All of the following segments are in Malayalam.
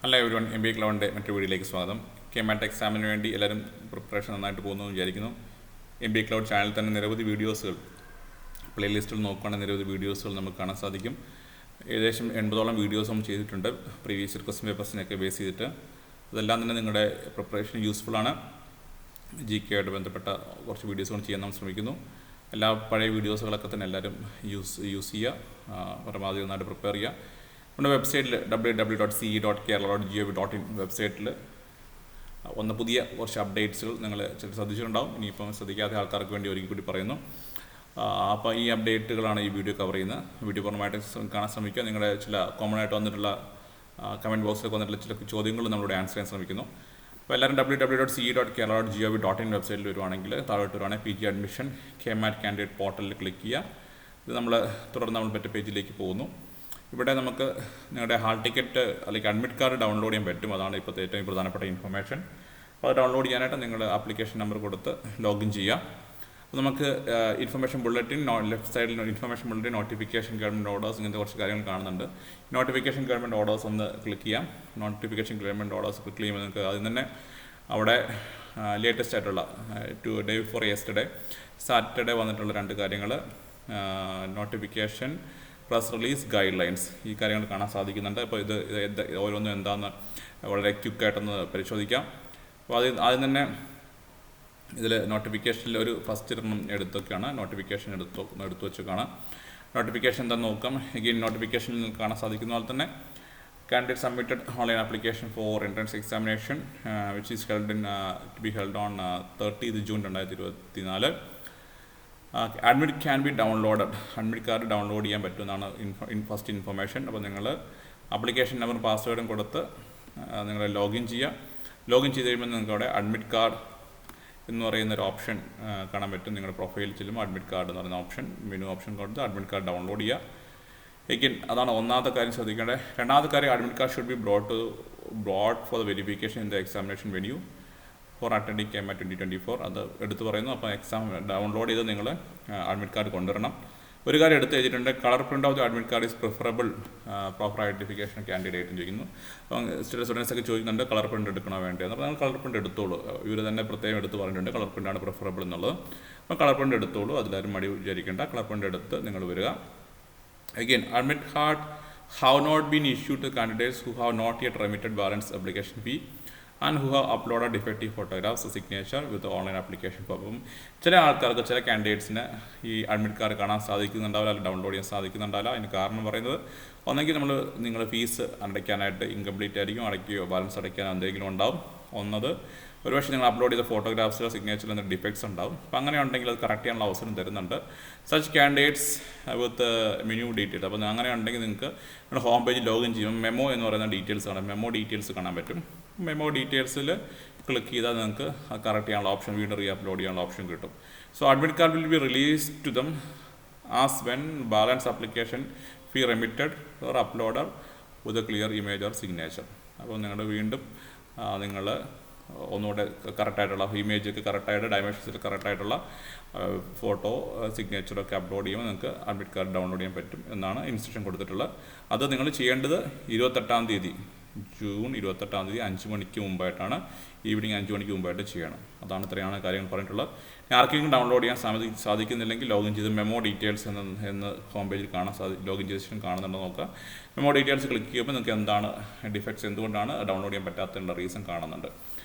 ഹലോ എവരിവൺ, MBA ക്ലൗഡിൻ്റെ മറ്റൊരു വീഡിയോയിലേക്ക് സ്വാഗതം. KMAT എക്സാമിന് വേണ്ടി എല്ലാവരും പ്രിപ്പറേഷൻ നന്നായിട്ട് പോകുന്നു വിചാരിക്കുന്നു. MBA ക്ലൗഡ് ചാനലിൽ തന്നെ നിരവധി വീഡിയോസുകൾ പ്ലേലിസ്റ്റിൽ നോക്കുകയാണെങ്കിൽ നിരവധി വീഡിയോസുകൾ നമുക്ക് കാണാൻ സാധിക്കും. ഏകദേശം 80ഓളം വീഡിയോസ് നമ്മൾ ചെയ്തിട്ടുണ്ട് പ്രീവിയസ് ക്വസ്റ്റ്യൻ പേപ്പേഴ്സിനെയൊക്കെ ബേസ് ചെയ്തിട്ട്. അതെല്ലാം തന്നെ നിങ്ങളുടെ പ്രിപ്പറേഷൻ യൂസ്ഫുള്ളാണ്. GK ആയിട്ട് ബന്ധപ്പെട്ട കുറച്ച് വീഡിയോസുകൾ ചെയ്യാൻ നമ്മൾ ശ്രമിക്കുന്നു. എല്ലാ പഴയ വീഡിയോസുകളൊക്കെ തന്നെ എല്ലാവരും യൂസ് ചെയ്യുക, പരമാവധി നന്നായിട്ട് പ്രിപ്പയർ ചെയ്യുക. നമ്മുടെ വെബ്സൈറ്റിൽ www.ce.kerala.gov.in വെബ്സൈറ്റിൽ പുതിയ കുറച്ച് അപ്ഡേറ്റ്സുകൾ നിങ്ങൾ ശ്രദ്ധിച്ചിട്ടുണ്ടാവും. ഇനിയിപ്പം ശ്രദ്ധിക്കാത്ത ആൾക്കാർക്ക് വേണ്ടി ഒരിക്കൽ കൂടി പറയുന്നു. അപ്പോൾ ഈ അപ്ഡേറ്റുകളാണ് ഈ വീഡിയോ കവർ ചെയ്യുന്നത്. വീഡിയോ പൂർണ്ണമായിട്ട് കാണാൻ ശ്രമിക്കുക. നിങ്ങളുടെ ചില കോമൺ ആയിട്ട് വന്നിട്ടുള്ള കമൻറ്റ് ബോക്സിലൊക്കെ വന്നിട്ടുള്ള ചില ചോദ്യങ്ങൾ നമ്മളിവിടെ ആൻസർ ചെയ്യാൻ ശ്രമിക്കുന്നു. അപ്പോൾ എല്ലാവരും www.ce.kerala.gov.in വെബ്സൈറ്റിൽ വരുവാണെങ്കിൽ താഴോട്ട് വരുവാണെങ്കിൽ PG അഡ്മിഷൻ KMAT കാൻഡിഡേറ്റ് പോർട്ടലിൽ ക്ലിക്ക് ചെയ്യുക. ഇത് തുടർന്ന് നമ്മൾ മറ്റേ പേജിലേക്ക് പോകുന്നു. ഇവിടെ നമുക്ക് നിങ്ങളുടെ ഹാൾ ടിക്കറ്റ് അല്ലെങ്കിൽ അഡ്മിറ്റ് കാർഡ് ഡൗൺലോഡ് ചെയ്യാൻ പറ്റും. അതാണ് ഇപ്പോഴത്തെ ഏറ്റവും പ്രധാനപ്പെട്ട ഇൻഫർമേഷൻ. അപ്പോൾ അത് ഡൗൺലോഡ് ചെയ്യാനായിട്ട് നിങ്ങൾ ആപ്ലിക്കേഷൻ നമ്പർ കൊടുത്ത് ലോഗിൻ ചെയ്യുക. അപ്പോൾ നമുക്ക് ഇൻഫർമേഷൻ ബുള്ളറ്റിൻ ലെഫ്റ്റ് സൈഡിൽ information bulletin, notification, government orders, ഇങ്ങനത്തെ കുറച്ച് കാര്യങ്ങൾ കാണുന്നുണ്ട്. നോട്ടിഫിക്കേഷൻ ഗവൺമെൻറ് ഓർഡേഴ്സ് ഒന്ന് ക്ലിക്ക് ചെയ്യാം. നോട്ടിഫിക്കേഷൻ ഗവൺമെൻറ് ഓർഡേഴ്സ് ക്ലിക്ക് ചെയ്യുമ്പോൾ നിങ്ങൾക്ക് അതിൽ തന്നെ അവിടെ ലേറ്റസ്റ്റ് ആയിട്ടുള്ള ഡേ ബിഫോർ യെസ്റ്റർഡേ സാറ്റർഡേ വന്നിട്ടുള്ള രണ്ട് കാര്യങ്ങൾ, notification, press release, guide lines, ഈ കാര്യങ്ങൾ കാണാൻ സാധിക്കുന്നുണ്ട്. അപ്പോൾ ഇത് ഓരോന്നും എന്താണെന്ന് വളരെ ക്വിക്കായിട്ടൊന്ന് പരിശോധിക്കാം. അപ്പോൾ ആദ്യം തന്നെ ഇതിൽ നോട്ടിഫിക്കേഷനിൽ ഒരു ഫസ്റ്റ് ഇറങ്ങും എടുത്തൊക്കെയാണ് നോട്ടിഫിക്കേഷൻ എടുത്തു വെച്ച് കാണാം. നോട്ടിഫിക്കേഷൻ എന്താണെന്ന് നോക്കാം. എഗെയിൻ നോട്ടിഫിക്കേഷനിൽ കാണാൻ സാധിക്കുന്ന പോലെ തന്നെ candidate submitted online application for entrance examination which is to be held on 30th June 2024. Admit can be downloaded, admit card download ചെയ്യാൻ പറ്റുമെന്നാണ് ഫസ്റ്റ് ഇൻഫർമേഷൻ. അപ്പോൾ നിങ്ങൾ ആപ്ലിക്കേഷൻ നമ്പറും പാസ്വേഡും കൊടുത്ത് നിങ്ങൾ ലോഗിൻ ചെയ്യുക. ലോഗിൻ ചെയ്ത് കഴിയുമ്പോൾ നിങ്ങൾക്ക് അവിടെ അഡ്മിറ്റ് കാർഡ് എന്ന് പറയുന്നൊരു ഓപ്ഷൻ കാണാൻ പറ്റും. നിങ്ങളുടെ പ്രൊഫൈലിൽ ചെല്ലുമ്പോൾ അഡ്മിറ്റ് കാർഡ് എന്ന് പറയുന്ന ഓപ്ഷൻ, മെനു ഓപ്ഷൻ കൊടുത്ത് അഡ്മിറ്റ് കാർഡ് ഡൗൺലോഡ് ചെയ്യുക. എഗെയിൻ അതാണ് ഒന്നാമത്തെ കാര്യം ശ്രദ്ധിക്കേണ്ടത്. രണ്ടാമത്തെ കാര്യം, admit card should be brought for the verification in the examination venue for attending KMAT 2024. അത് എടുത്തു പറയുന്നു. അപ്പോൾ എക്സാം ഡൗൺലോഡ് ചെയ്ത് നിങ്ങൾ അഡ്മിറ്റ് കാർഡ് കൊണ്ടുവരണം. ഒരു കാര്യം എടുത്ത് വെച്ചിട്ടുണ്ട്, colour print of the admit card is preferable proper identification candidate ചോദിക്കുന്നു. അപ്പം ചില സ്റ്റുഡൻസ് ഒക്കെ ചോദിക്കുന്നുണ്ട് കളർ പ്രിൻ്റ് എടുക്കണോ വേണ്ടത്. അപ്പോൾ നിങ്ങൾ കളർ പ്രിൻ്റ് എടുത്തോളൂ. ഇവർ തന്നെ പ്രത്യേകം എടുത്ത് പറഞ്ഞിട്ടുണ്ട് കളർ പ്രിൻ്റാണ് പ്രിഫറബിൾ എന്നുള്ളത്. അപ്പോൾ കളർ പ്രിൻ്റ് എടുത്തോളൂ, അതിലാരും മടി വിചാരിക്കേണ്ട. കളർ പ്രിൻ്റ് എടുത്ത് നിങ്ങൾ വരിക. Again, admit card have not been issued to candidates who have not yet remitted balance application fee and who have uploaded defective photographs, signature with the online application form. ചില ആൾക്കാർക്ക്, ചില കാൻഡിഡേറ്റ്സിന് ഈ അഡ്മിറ്റ് കാർഡ് കാണാൻ സാധിക്കുന്നുണ്ടാവില്ല, അല്ലെങ്കിൽ ഡൗൺലോഡ് ചെയ്യാൻ സാധിക്കുന്നുണ്ടാവില്ല. അതിന് കാരണം പറയുന്നത് ഒന്നെങ്കിൽ നിങ്ങൾ ഫീസ് അടയ്ക്കാനായിട്ട് ഇൻകംപ്ലീറ്റ് ആയിരിക്കും, അടയ്ക്കുകയോ ബാലൻസ് അടയ്ക്കാൻ എന്തെങ്കിലും ഉണ്ടാവും. ഒരുപക്ഷെ നിങ്ങൾ അപ്ലോഡ് ചെയ്ത ഫോട്ടോഗ്രാഫ്സിലോ സിഗ്നേച്ചറിലോ എന്തെങ്കിലും ഡിഫക്ട്സ് ഉണ്ടാവും. അപ്പോൾ അങ്ങനെ ഉണ്ടെങ്കിൽ അത് കറക്റ്റ് ചെയ്യാനുള്ള അവസരം തരുന്നുണ്ട്. സച്ച് കാൻഡിഡേറ്റ്സ് വിത്ത് മെനു ഡീറ്റെയിൽസ്. അപ്പോൾ അങ്ങനെ ഉണ്ടെങ്കിൽ നിങ്ങൾക്ക് നിങ്ങളുടെ ഹോം പേജിൽ ലോഗിൻ ചെയ്യുമ്പോൾ മെമോ എന്ന് പറയുന്ന ഡീറ്റെയിൽസ് കാണാം. മെമോ ഡീറ്റെയിൽസ് കാണാൻ പറ്റും. മെമോ ഡീറ്റെയിൽസിൽ ക്ലിക്ക് ചെയ്താൽ നിങ്ങൾക്ക് കറക്റ്റ് ചെയ്യാനുള്ള ഓപ്ഷൻ, വീണ്ടും റീ അപ്ലോഡ് ചെയ്യാനുള്ള ഓപ്ഷൻ കിട്ടും. So admit card will be release to them as when balance application fee remitted or uploader with a clear image or signature. അപ്പോൾ വീണ്ടും നിങ്ങൾ ഒന്നുകൂടെ കറക്റ്റായിട്ടുള്ള ഇമേജൊക്കെ കറക്റ്റായിട്ട് ഡയമെൻഷൻസിൽ കറക്റ്റായിട്ടുള്ള ഫോട്ടോ സിഗ്നേച്ചറൊക്കെ അപ്ലോഡ് ചെയ്യുമ്പോൾ നിങ്ങൾക്ക് അഡ്മിറ്റ് കാർഡ് ഡൗൺലോഡ് ചെയ്യാൻ പറ്റും എന്നാണ് ഇൻസ്ട്രക്ഷൻ കൊടുത്തിട്ടുള്ളത്. അത് നിങ്ങൾ ചെയ്യേണ്ടത് 28-ാം തീയതി ജൂൺ 28-ാം തീയതി 5 മണിക്ക് മുമ്പായിട്ടാണ്, ഈവനിങ് 5 മണിക്ക് മുമ്പായിട്ട് ചെയ്യണം. ഇത്രയാണ് കാര്യങ്ങൾ പറഞ്ഞിട്ടുള്ളത്. ആർക്കെങ്കിലും ഡൗൺലോഡ് ചെയ്യാൻ സാധിക്കുന്നില്ലെങ്കിൽ ലോഗിൻ ചെയ്ത് മെമോ ഡീറ്റെയിൽസ് എന്ന് ഹോം പേജിൽ കാണാൻ ലോഗിൻ ചെയ്ത ശേഷം കാണുന്നുണ്ടോ നോക്കുക. മെമോ ഡീറ്റെയിൽസ് ക്ലിക്ക് ചെയ്യുമ്പോൾ നിങ്ങൾക്ക് എന്താണ് ഡിഫക്ട്സ്, എന്തുകൊണ്ടാണ് ഡൗൺലോഡ് ചെയ്യാൻ പറ്റാത്തതിനുള്ള റീസൺ കാണുന്നുണ്ട്.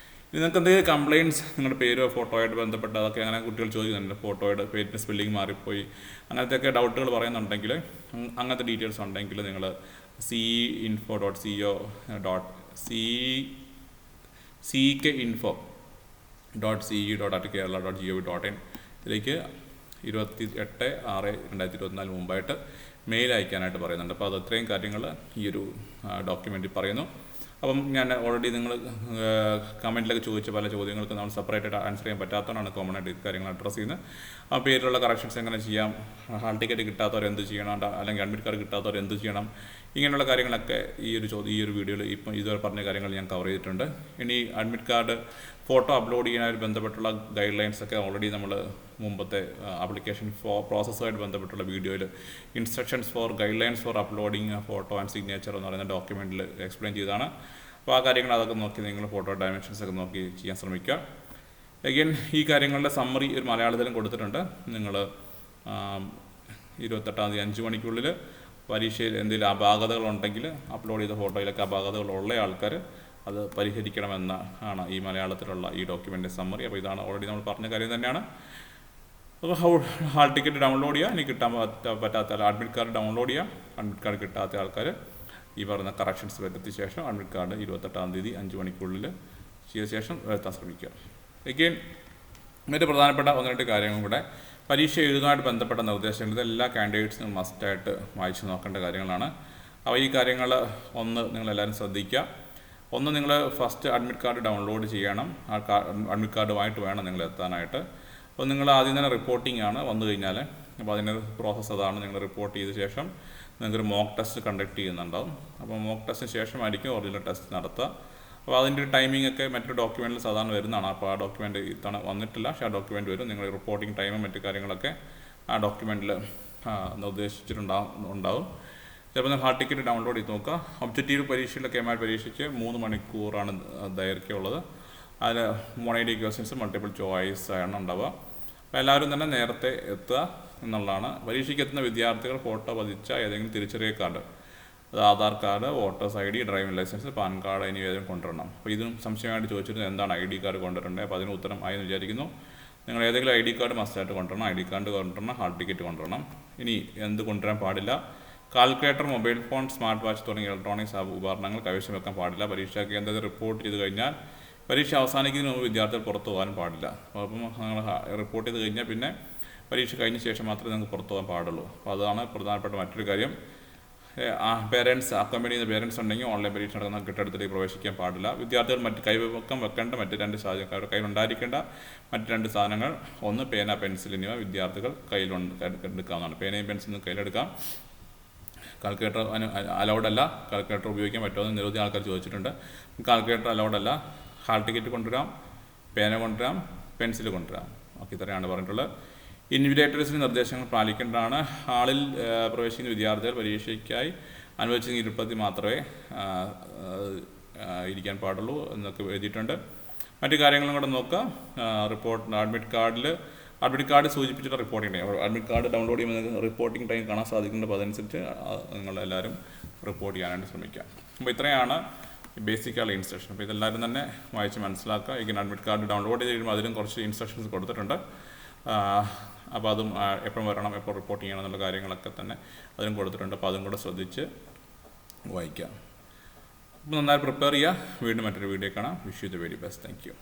നിങ്ങൾക്ക് എന്തെങ്കിലും കംപ്ലയിൻറ്റ്സ്, നിങ്ങളുടെ പേരോ ഫോട്ടോയായിട്ട് ബന്ധപ്പെട്ട് അതൊക്കെ അങ്ങനെ കുട്ടികൾ ചോദിക്കുന്നുണ്ട്. ഫോട്ടോയുടെ പേരിൻ്റെ സ്പെല്ലിംഗ് മാറിപ്പോയി, അങ്ങനത്തെയൊക്കെ ഡൗട്ടുകൾ പറയുന്നുണ്ടെങ്കിൽ, അങ്ങനത്തെ ഡീറ്റെയിൽസ് ഉണ്ടെങ്കിൽ നിങ്ങൾ ceinfo.ce.kerala.gov.in ഇതിലേക്ക് 28/6/2024 മുമ്പായിട്ട് മെയിൽ അയക്കാനായിട്ട് പറയുന്നുണ്ട്. അപ്പോൾ അത് അത്രയും കാര്യങ്ങൾ ഈ ഒരു ഡോക്യുമെൻറ്റിൽ പറയുന്നു. അപ്പം ഞാൻ ഓൾറെഡി നിങ്ങൾ കമൻറ്റിലൊക്കെ ചോദിച്ച പല ചോദ്യങ്ങൾക്ക് നമ്മൾ സെപ്പറേറ്റ് ആൻസർ ചെയ്യാൻ പറ്റാത്തതാണ് കോമൺ ആയിട്ട് കാര്യങ്ങൾ അഡ്രസ്സ് ചെയ്യുന്നത്. ആ പേരിലുള്ള കറക്ഷൻസ് എങ്ങനെ ചെയ്യാം, ഹാൾ ടിക്കറ്റ് കിട്ടാത്തവർ എന്ത് ചെയ്യണം, അല്ലെങ്കിൽ അഡ്മിറ്റ് കാർഡ് കിട്ടാത്തവർ എന്ത് ചെയ്യണം, ഇങ്ങനെയുള്ള കാര്യങ്ങളൊക്കെ ഈ ഒരു വീഡിയോയിൽ ഇപ്പം ഇതുവരെ പറഞ്ഞ കാര്യങ്ങൾ ഞാൻ കവർ ചെയ്തിട്ടുണ്ട്. ഇനി അഡ്മിറ്റ് കാർഡ് ഫോട്ടോ അപ്ലോഡ് ചെയ്യാനായിട്ട് ബന്ധപ്പെട്ടുള്ള ഗൈഡ് ലൈൻസൊക്കെ ഓൾറെഡി നമ്മൾ മുമ്പത്തെ ആപ്ലിക്കേഷൻ പ്രോസസ്സുമായിട്ട് ബന്ധപ്പെട്ടുള്ള വീഡിയോയിൽ instructions for guidelines for uploading photo and signature എന്ന് പറയുന്ന ഡോക്യുമെൻറ്റിൽ എക്സ്പ്ലെയിൻ ചെയ്താണ്. അപ്പോൾ ആ കാര്യങ്ങൾ അതൊക്കെ നോക്കി നിങ്ങൾ ഫോട്ടോ ഡയമെൻഷൻസ് ഒക്കെ നോക്കി ചെയ്യാൻ ശ്രമിക്കുക. അഗൈൻ ഈ കാര്യങ്ങളുടെ സമ്മറി ഒരു മലയാളത്തിലും കൊടുത്തിട്ടുണ്ട്. നിങ്ങൾ 28-ാം തീയതി 5 മണിക്കുള്ളിൽ പരീക്ഷയിൽ എന്തെങ്കിലും അപാകതകളുണ്ടെങ്കിൽ അപ്ലോഡ് ചെയ്ത ഫോട്ടോയിലൊക്കെ അപാകതകളുള്ള ആൾക്കാർ അത് പരിഹരിക്കണമെന്ന ആണ് ഈ മലയാളത്തിലുള്ള ഈ ഡോക്യുമെൻ്റ് സമ്മറി. അപ്പോൾ ഇതാണ് ഓൾറെഡി നമ്മൾ പറഞ്ഞ കാര്യം തന്നെയാണ്. അപ്പോൾ ഹാൾ ടിക്കറ്റ് ഡൗൺലോഡ് ചെയ്യുക. ഇനി കിട്ടാൻ പറ്റാത്ത അഡ്മിറ്റ് കാർഡ് ഡൗൺലോഡ് ചെയ്യുക. അഡ്മിറ്റ് കാർഡ് കിട്ടാത്ത ആൾക്കാർ ഈ പറയുന്ന കറക്ഷൻസ് വരുത്തിയ ശേഷം അഡ്മിറ്റ് കാർഡ് 28-ാം തീയതി 5 മണിക്കുള്ളിൽ ചെയ്ത ശേഷം വരുത്താൻ ശ്രമിക്കുക. എഗെയിൻ മറ്റു പ്രധാനപ്പെട്ട 1-2 കാര്യങ്ങളും കൂടെ പരീക്ഷ എഴുതുന്നതുമായിട്ട് ബന്ധപ്പെട്ട നിർദ്ദേശങ്ങൾ എല്ലാ കാൻഡിഡേറ്റ്സിനും മസ്റ്റായിട്ട് വായിച്ച് നോക്കേണ്ട കാര്യങ്ങളാണ്. അപ്പോൾ ഈ കാര്യങ്ങൾ നിങ്ങളെല്ലാവരും ശ്രദ്ധിക്കുക. നിങ്ങൾ ഫസ്റ്റ് അഡ്മിറ്റ് കാർഡ് ഡൗൺലോഡ് ചെയ്യണം. അഡ്മിറ്റ് കാർഡുമായിട്ട് വേണം നിങ്ങൾ എത്താനായിട്ട്. അപ്പോൾ നിങ്ങൾ ആദ്യം തന്നെ റിപ്പോർട്ടിംഗ് ആണ് വന്നു കഴിഞ്ഞാൽ. അപ്പോൾ അതിൻ്റെ പ്രോസസ്സ് അതാണ്. നിങ്ങൾ റിപ്പോർട്ട് ചെയ്ത ശേഷം നിങ്ങൾക്കൊരു മോക്ക് ടെസ്റ്റ് കണ്ടക്ട് ചെയ്യുന്നുണ്ടാവും. അപ്പോൾ മോക്ക് ടെസ്റ്റിന് ശേഷമായിരിക്കും ഒറിജിനൽ ടെസ്റ്റ് നടത്തുക. അപ്പോൾ അതിൻ്റെ ഒരു ടൈമിംഗ് ഒക്കെ മറ്റൊരു ഡോക്യുമെൻറ്റിൽ സാധാരണ വരുന്നതാണ്. അപ്പോൾ ആ ഡോക്യുമെൻ്റ് ഇത്തവണ വന്നിട്ടില്ല, പക്ഷേ ആ ഡോക്യുമെൻ്റ് വരും. നിങ്ങൾ റിപ്പോർട്ടിംഗ് ടൈമും മറ്റു കാര്യങ്ങളൊക്കെ ആ ഡോക്യുമെൻറ്റിൽ നിർദ്ദേശിച്ചിട്ടുണ്ടാവും. ചിലപ്പോൾ നിങ്ങൾ ഹാൾ ടിക്കറ്റ് ഡൗൺലോഡ് ചെയ്ത് നോക്കുക. ഒബ്ജക്റ്റീവ് പരീക്ഷയിലൊക്കെ എം ആർ പരീക്ഷയ്ക്ക് 3 മണിക്കൂറാണ് ദൈർഘ്യമുള്ളത്. അതിൽ 180 ക്വസ്റ്റ്യൻസ് മൾട്ടിപ്പിൾ ചോയ്സ് ആണ് ഉണ്ടാവുക. അപ്പോൾ എല്ലാവരും തന്നെ നേരത്തെ എത്തുക എന്നുള്ളതാണ്. പരീക്ഷയ്ക്ക് എത്തുന്ന വിദ്യാർത്ഥികൾ ഫോട്ടോ പതിച്ച ഏതെങ്കിലും തിരിച്ചറിയൽ കാർഡ്, അത് Aadhaar card, voters ID, driving licence, PAN card എന്നിവ ഏതെങ്കിലും കൊണ്ടുവരണം. അപ്പോൾ ഇതും സംശയമായിട്ട് ചോദിച്ചിരുന്നത് എന്താണ് ID കാർഡ് കൊണ്ടുവരേണ്ടത്. അപ്പോൾ അതിന് ഉത്തരം ആയെന്ന് വിചാരിക്കുന്നു. നിങ്ങൾ ഏതെങ്കിലും ID കാർഡ് മസ്റ്റായിട്ട് കൊണ്ടുവരണം. ID കാർഡ് കൊണ്ടുവരണം, ഹാൾ ടിക്കറ്റ് കൊണ്ടുവരണം. ഇനി എന്ത് കൊണ്ടുവരാൻ പാടില്ല? Calculator, mobile phone, smart watch തുടങ്ങിയ ഇലക്ട്രോണിക്സ് ഉപകരണങ്ങൾ കൈവശം വെക്കാൻ പാടില്ല. പരീക്ഷാ കേന്ദ്രത്തിൽ റിപ്പോർട്ട് ചെയ്ത് കഴിഞ്ഞാൽ പരീക്ഷ അവസാനിക്കുന്നതിന് മുമ്പ് വിദ്യാർത്ഥികൾ പുറത്തു പോകാനും പാടില്ല. അപ്പം നിങ്ങൾ റിപ്പോർട്ട് ചെയ്ത് കഴിഞ്ഞാൽ പിന്നെ പരീക്ഷ കഴിഞ്ഞ ശേഷം മാത്രമേ നിങ്ങൾക്ക് പുറത്തു പോകാൻ പാടുള്ളൂ. അപ്പോൾ അതാണ് പ്രധാനപ്പെട്ട മറ്റൊരു കാര്യം. പേരൻസ് അക്കമ്പനി ചെയ്യുന്ന പേരൻസ് ഉണ്ടെങ്കിൽ ഓൺലൈൻ പരീക്ഷ നടക്കുന്ന കെട്ടിടത്തിലേക്ക് പ്രവേശിക്കാൻ പാടില്ല. വിദ്യാർത്ഥികൾ വെക്കേണ്ട മറ്റ് 2 സാധനങ്ങൾ, അവരുടെ കയ്യിലുണ്ടായിരിക്കേണ്ട മറ്റ് 2 സാധനങ്ങൾ, ഒന്ന് പേന, പെൻസിൽ എന്നിവ വിദ്യാർത്ഥികൾ എടുക്കാവുന്നതാണ്. പേനയും പെൻസിലും കയ്യിലെടുക്കാം. കാൽക്കുലേറ്റർ അലൗഡ് അല്ല. കാൽക്കുലേറ്റർ ഉപയോഗിക്കാൻ പറ്റുമെന്ന് നിരവധി ആൾക്കാർ ചോദിച്ചിട്ടുണ്ട്. കാൽക്കുലേറ്റർ അലൗഡ് അല്ല. ഹാൾ ടിക്കറ്റ് കൊണ്ടുവരാം, പേന കൊണ്ടുവരാം, പെൻസിൽ കൊണ്ടുവരാം. ഓക്കെ, ഇത്രയാണ് പറഞ്ഞിട്ടുള്ളത്. ഇൻവിറ്റേറ്റേഴ്സിൻ്റെ നിർദ്ദേശങ്ങൾ പാലിക്കേണ്ടതാണ്. ഹാളിൽ പ്രവേശിക്കുന്ന വിദ്യാർത്ഥികൾ പരീക്ഷയ്ക്കായി അനുവദിച്ച ഇരുപ്പത്തിൽ മാത്രമേ ഇരിക്കാൻ പാടുള്ളൂ എന്നൊക്കെ എഴുതിയിട്ടുണ്ട്. മറ്റു കാര്യങ്ങളും കൂടെ നോക്കുക. അഡ്മിറ്റ് കാർഡ് സൂചിപ്പിച്ചിട്ട് reporting time, admit card download ചെയ്യുമ്പോൾ റിപ്പോർട്ടിംഗ് ടൈം കാണാൻ സാധിക്കുന്നുണ്ട്. അപ്പോൾ അതനുസരിച്ച് നിങ്ങളെല്ലാവരും റിപ്പോർട്ട് ചെയ്യാനായിട്ട് ശ്രമിക്കുക. അപ്പോൾ ഇത്രയാണ് ബേസിക്കായുള്ള ഇൻസ്ട്രക്ഷൻ. അപ്പോൾ ഇതെല്ലാവരും തന്നെ വായിച്ച് മനസ്സിലാക്കുക. ഇങ്ങനെ അഡ്മിറ്റ് കാർഡ് ഡൗൺലോഡ് ചെയ്ത് കഴിയുമ്പോൾ അതിലും കുറച്ച് ഇൻസ്ട്രക്ഷൻസ് കൊടുത്തിട്ടുണ്ട്. അപ്പോൾ അതും എപ്പോൾ വരണം, എപ്പോൾ റിപ്പോർട്ട് ചെയ്യണം എന്നുള്ള കാര്യങ്ങളൊക്കെ തന്നെ അതിനും കൊടുത്തിട്ടുണ്ട്. അപ്പോൾ അതും കൂടെ ശ്രദ്ധിച്ച് വായിക്കുക. അപ്പോൾ നന്നായി പ്രിപ്പയർ ചെയ്യുക. വീണ്ടും മറ്റൊരു വീഡിയോ കാണാം. Wish you the very best. Thank you.